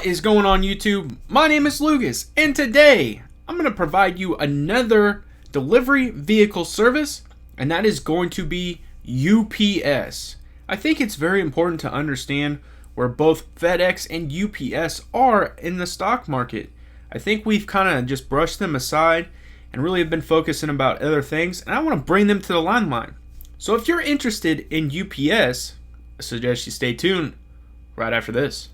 What is going on YouTube? My name is Lucas, and today I'm going to provide you another delivery vehicle service, and that is going to be UPS. I think it's very important to understand where both FedEx and UPS are in the stock market. I think we've kind of just brushed them aside and really have been focusing about other things, and I want to bring them to the limelight. So if you're interested in UPS, I suggest you stay tuned right after this.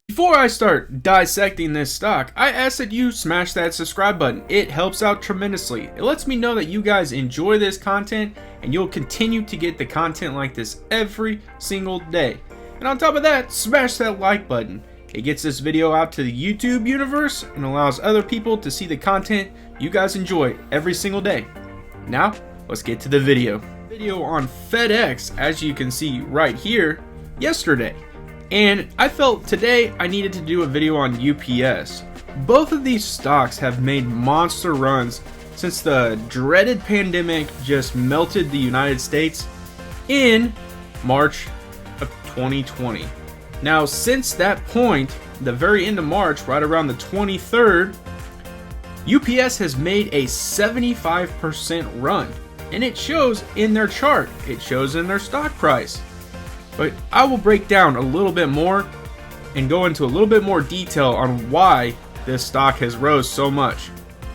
Before I start dissecting this stock, I ask that you smash that subscribe button. It helps out tremendously. It lets me know that you guys enjoy this content and you'll continue to get the content like this every single day. And on top of that, smash that like button. It gets this video out to the YouTube universe and allows other people to see the content you guys enjoy every single day. Now, let's get to the video. Video on FedEx, as you can see right here, yesterday. And I felt today I needed to do a video on UPS. Both of these stocks have made monster runs since the dreaded pandemic just melted the United States in March of 2020. Now, since that point, the very end of March, right around the 23rd, UPS has made a 75% run. And it shows in their chart, it shows in their stock price. But I will break down a little bit more and go into a little bit more detail on why this stock has rose so much.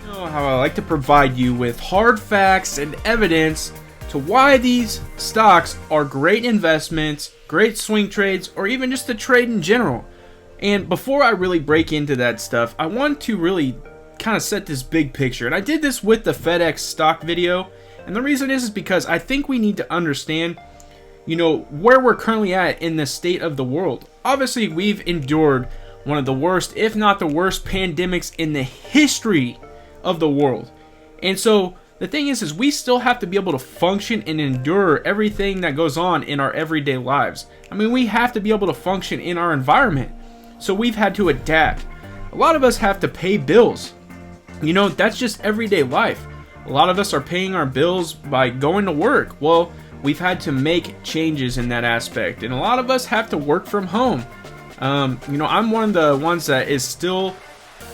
You know how I like to provide you with hard facts and evidence to why these stocks are great investments, great swing trades, or even just a trade in general. And before I really break into that stuff, I want to really kind of set this big picture. And I did this with the FedEx stock video. And the reason is because I think we need to understand where we're currently at in the state of the world. Obviously, we've endured one of the worst, if not the worst, pandemics in the history of the world. And so the thing is we still have to be able to function and endure everything that goes on in our everyday lives. I mean, we have to be able to function in our environment. So we've had to adapt. A lot of us have to pay bills. That's just everyday life. A lot of us are paying our bills by going to work. Well, we've had to make changes in that aspect, and a lot of us have to work from home. I'm one of the ones that is still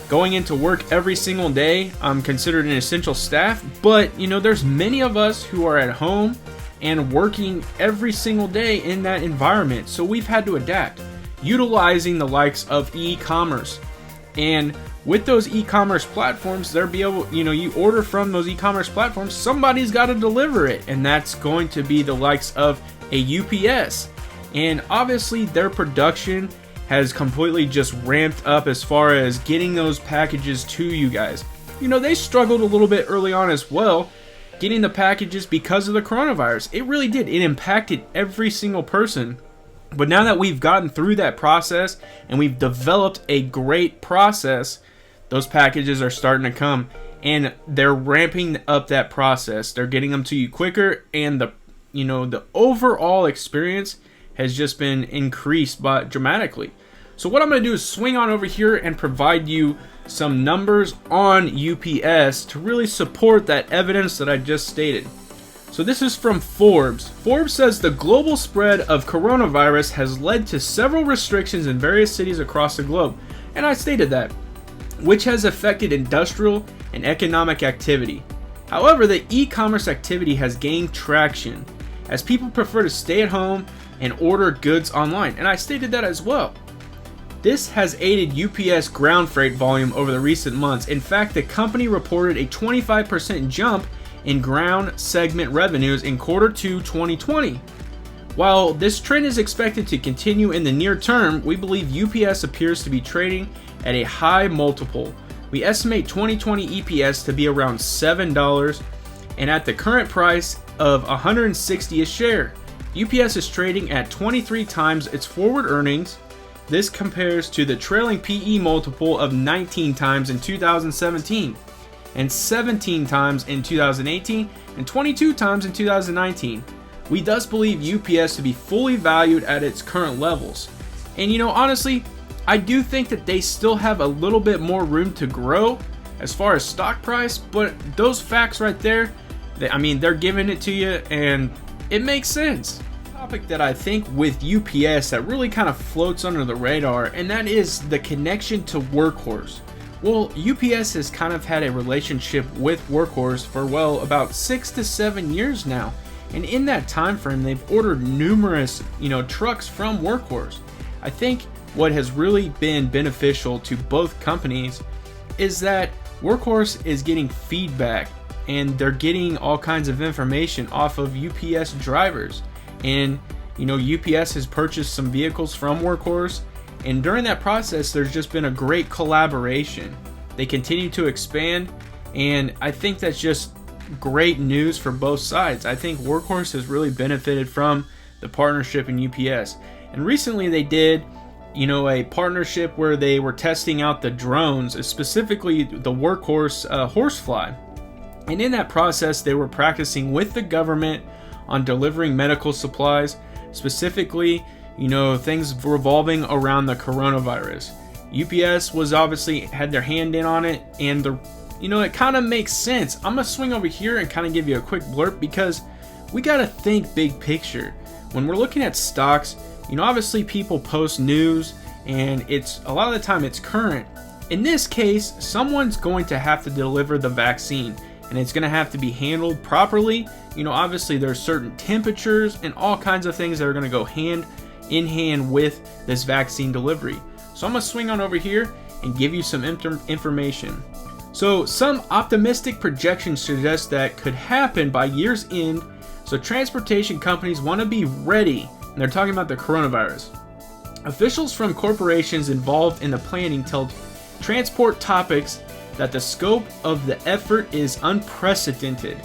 going into work every single day. I'm considered an essential staff, but there's many of us who are at home and working every single day in that environment. So we've had to adapt, utilizing the likes of e-commerce. And with those e-commerce platforms, you order from those e-commerce platforms, somebody's got to deliver it, and that's going to be the likes of a UPS. And obviously their production has completely just ramped up as far as getting those packages to you guys. They struggled a little bit early on as well, getting the packages because of the coronavirus. It really did. It impacted every single person. But now that we've gotten through that process and we've developed a great process, those packages are starting to come, and they're ramping up that process. They're getting them to you quicker, and the overall experience has just been increased dramatically. So what I'm going to do is swing on over here and provide you some numbers on UPS to really support that evidence that I just stated. So this is from Forbes. Forbes says the global spread of coronavirus has led to several restrictions in various cities across the globe. And I stated that, which has affected industrial and economic activity. However, the e-commerce activity has gained traction as people prefer to stay at home and order goods online. And I stated that as well. This has aided UPS ground freight volume over the recent months. In fact, the company reported a 25% jump in ground segment revenues in Q2 2020. While this trend is expected to continue in the near term, we believe UPS appears to be trading at a high multiple. We estimate 2020 EPS to be around $7, and at the current price of $160 a share. UPS is trading at 23 times its forward earnings. This compares to the trailing PE multiple of 19 times in 2017. and 17 times in 2018 and 22 times in 2019. we thus believe UPS to be fully valued at its current levels. And honestly, I do think that they still have a little bit more room to grow as far as stock price, but those facts right there, they're giving it to you and it makes sense. Topic that I think with UPS that really kind of floats under the radar, and that is the connection to Workhorse. Well, UPS has kind of had a relationship with Workhorse for about 6 to 7 years now, and in that time frame they've ordered numerous trucks from Workhorse. I think what has really been beneficial to both companies is that Workhorse is getting feedback and they're getting all kinds of information off of UPS drivers. And UPS has purchased some vehicles from Workhorse, and during that process there's just been a great collaboration. They continue to expand, and I think that's just great news for both sides. I think Workhorse has really benefited from the partnership in UPS. And recently they did a partnership where they were testing out the drones, specifically the Workhorse Horsefly. And in that process they were practicing with the government on delivering medical supplies, specifically, things revolving around the coronavirus. UPS was obviously had their hand in on it, and it kind of makes sense. I'm gonna swing over here and kind of give you a quick blurb because we gotta think big picture. When we're looking at stocks, obviously people post news and it's a lot of the time it's current. In this case, someone's going to have to deliver the vaccine, and it's going to have to be handled properly. Obviously there's certain temperatures and all kinds of things that are going to go hand in hand with this vaccine delivery. So I'm going to swing on over here and give you some information. So some optimistic projections suggest that could happen by year's end. So transportation companies want to be ready, and they're talking about the coronavirus. Officials from corporations involved in the planning tell Transport Topics that the scope of the effort is unprecedented.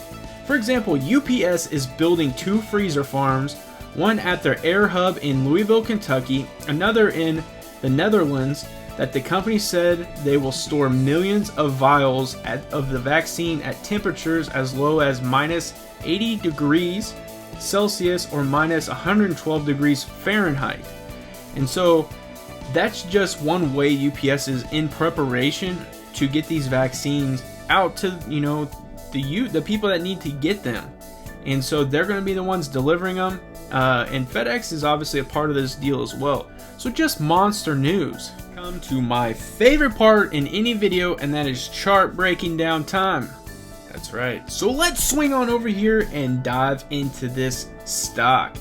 For example, UPS is building 2 freezer farms, one at their air hub in Louisville, Kentucky, another in the Netherlands, that the company said they will store millions of vials of the vaccine at temperatures as low as minus 80 degrees Celsius or minus 112 degrees Fahrenheit. And so that's just one way UPS is in preparation to get these vaccines out to the people that need to get them. And so they're going to be the ones delivering them, and FedEx is obviously a part of this deal as well. So just monster news. Come to my favorite part in any video, and that is chart breaking down time. That's right. So let's swing on over here and dive into this stock.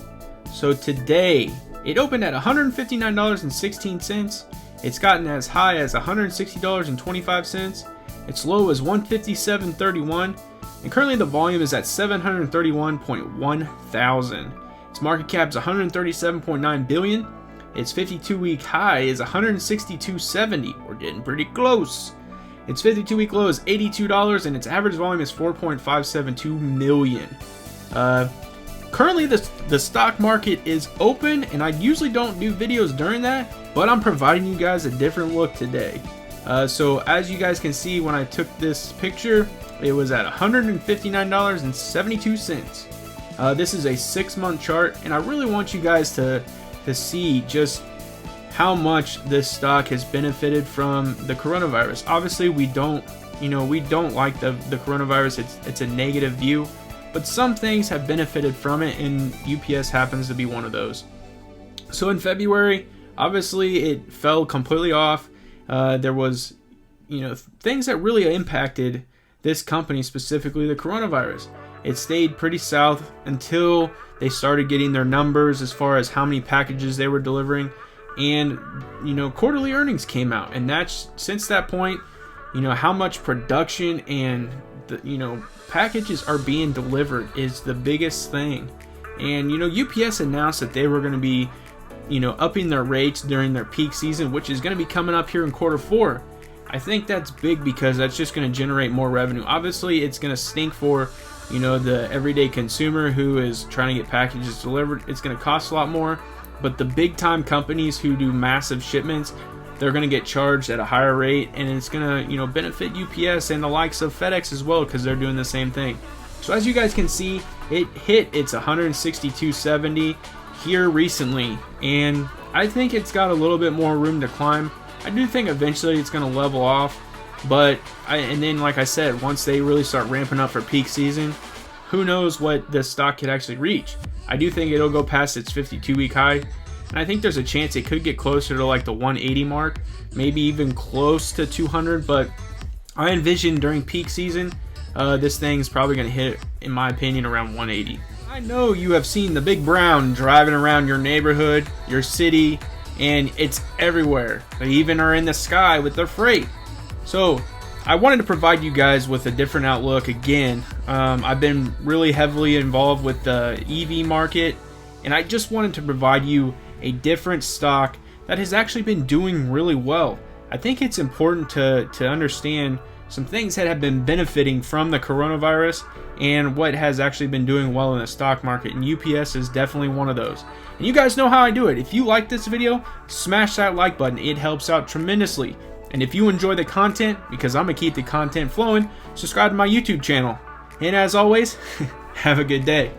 So today it opened at $159.16. It's gotten as high as $160.25. Its low is $157.31, and currently the volume is at 731.1 thousand. Its market cap is $137.9 billion. Its 52-week high is $162.70. We're getting pretty close. Its 52-week low is $82, and its average volume is 4.572 million. Currently, the stock market is open, and I usually don't do videos during that, but I'm providing you guys a different look today. So as you guys can see, when I took this picture, it was at $159.72. This is a 6-month chart, and I really want you guys to see just how much this stock has benefited from the coronavirus. Obviously, we don't like the coronavirus. It's a negative view, but some things have benefited from it, and UPS happens to be one of those. So in February, obviously it fell completely off. There was things that really impacted this company, specifically the coronavirus. It stayed pretty south until they started getting their numbers as far as how many packages they were delivering, and quarterly earnings came out, and that's since that point, how much production and the packages are being delivered is the biggest thing. And UPS announced that they were going to be upping their rates during their peak season, which is going to be coming up here in Q4. I think that's big because that's just going to generate more revenue. Obviously, it's going to stink for the everyday consumer who is trying to get packages delivered. It's going to cost a lot more, but the big time companies who do massive shipments, they're going to get charged at a higher rate, and it's going to benefit UPS and the likes of FedEx as well, because they're doing the same thing. So as you guys can see, it hit its 162.70 here recently, and I think it's got a little bit more room to climb. I do think eventually it's going to level off, but and then like I said, once they really start ramping up for peak season, who knows what this stock could actually reach. I do think it'll go past its 52-week high, and I think there's a chance it could get closer to like the 180 mark, maybe even close to 200, but I envision during peak season, this thing's probably going to hit, in my opinion, around 180. I know you have seen the big brown driving around your neighborhood, your city, and it's everywhere. They even are in the sky with their freight. So I wanted to provide you guys with a different outlook again. I've been really heavily involved with the EV market, and I just wanted to provide you a different stock that has actually been doing really well. I think it's important to understand some things that have been benefiting from the coronavirus and what has actually been doing well in the stock market, and UPS is definitely one of those. And you guys know how I do it. If you like this video, smash that like button. It helps out tremendously. And if you enjoy the content, because I'm gonna keep the content flowing, subscribe to my YouTube channel. And as always, have a good day.